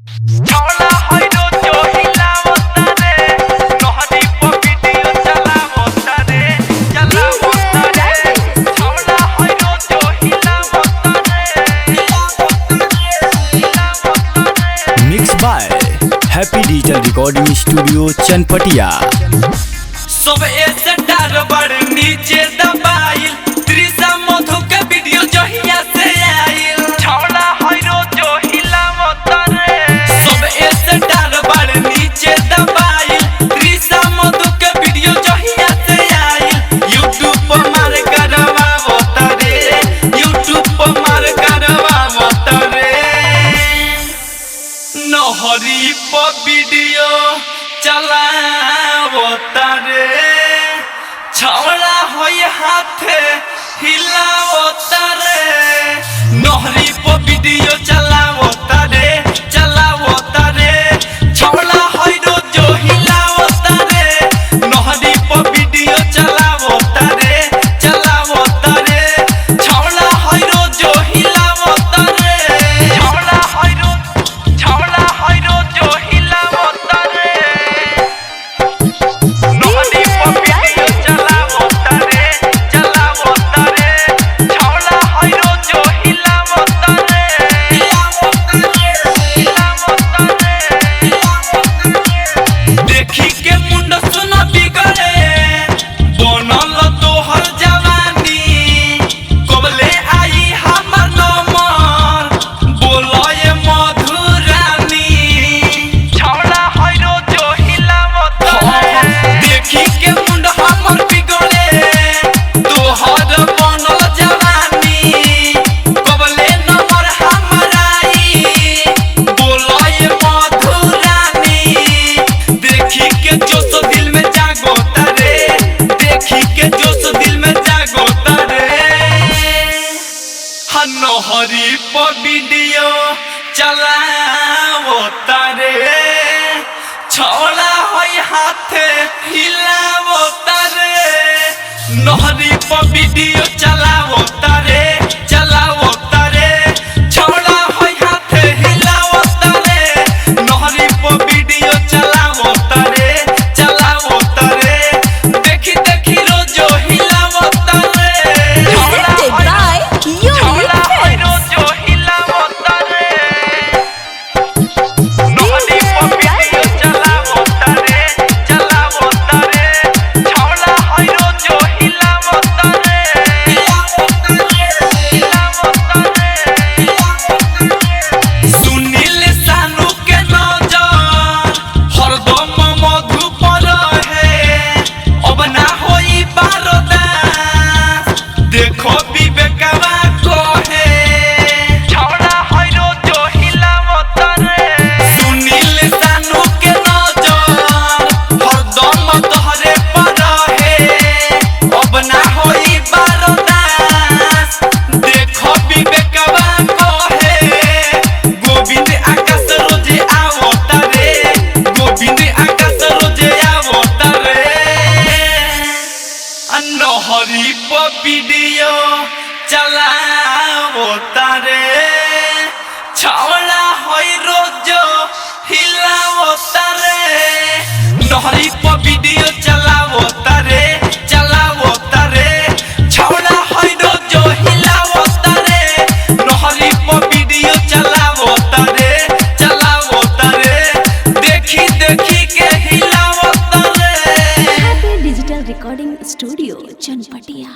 छौला होइरो जो हिलावता रे नहरी प वीडियो चलावता रे चलावता रे छौला होइरो जो हिलावता रे mix by happy digital recording studio Chanpatia. सब ऐसे डार बड़ नीचे दबाइल त्रिशा मधु के वीडियो जहिया से आइल छौला होइरो जो हिलावता रे सब ऐसे डार बड़ नीचे दबाइल त्रिशा मधु के वीडियो जहिया से आइल यूट्यूब पर मार करवावता रे यूट्यूब पर मार करवावता रे नहरी पर वीडियो चलावता रे छौला होय हाथे हिलावता रे नहरी पर वीडियो चलावता रे चलावता रे छौला होय रोज हिलावता रे नहरी पर वीडियो चलावता रे चलावता रे छौला होय रोज हिलावता रे छौला होय रोज हिलावता रे नहरी पर वीडियो चलावता रे चलावता रे छौला होय रोज हिलावता रे हिलावता रे देखी के मुंड सुना बिगड़े बनल तोहर जवानी कबले आई हमर नमर बोलए मधुरानी छौला होय रोज हिलावता रे देखी के मुंड हमर बिगड़े तोहर बनल जवानी कबले नमर हमर आई बोलए मधुरानी देखी के जोश दिल में जागोता रे देखी के जोश दिल में जागोता रे नहरी पर वीडियो चलावता रे छौला होय हाथे हिलावता रे नहरी पर वीडियो चलावता रे चलावता रे छौला होय हाथे हिलावता रे नहरी पर वीडियो चलावता रे चलावता रे देखी देखी रोज हिलावता रे छौला Presented by होय Unique रोज हिलावता रे नहरी पर वीडियो चलावता रे चलावता रे छौला होय रोज हिलावता रे हिलावता रे सुनील सानू के नजर हरदम मधु पर है अब ना होई बारदास देखो विवेकवा कहे छौला होय रोज हिलावता रे सुनील सानू के नजर हरदम तोहरे पर है अब ना होई बारदास देखो विवेकवा कहे गोविंद आकाश रोजे आवता रे गोविंद आकाश रोजे आवता रे नहरी पर वीडियो चलावता रे छौला होय रोज हिलावता रे नहरी पर वीडियो चलावता रे चलावता रे छौला होय रोज हिलावता रे नहरी पर वीडियो चलावता रे चलावता रे देखी देखी के हिलावता रे Happy Digital Recording Studio Chanpatia।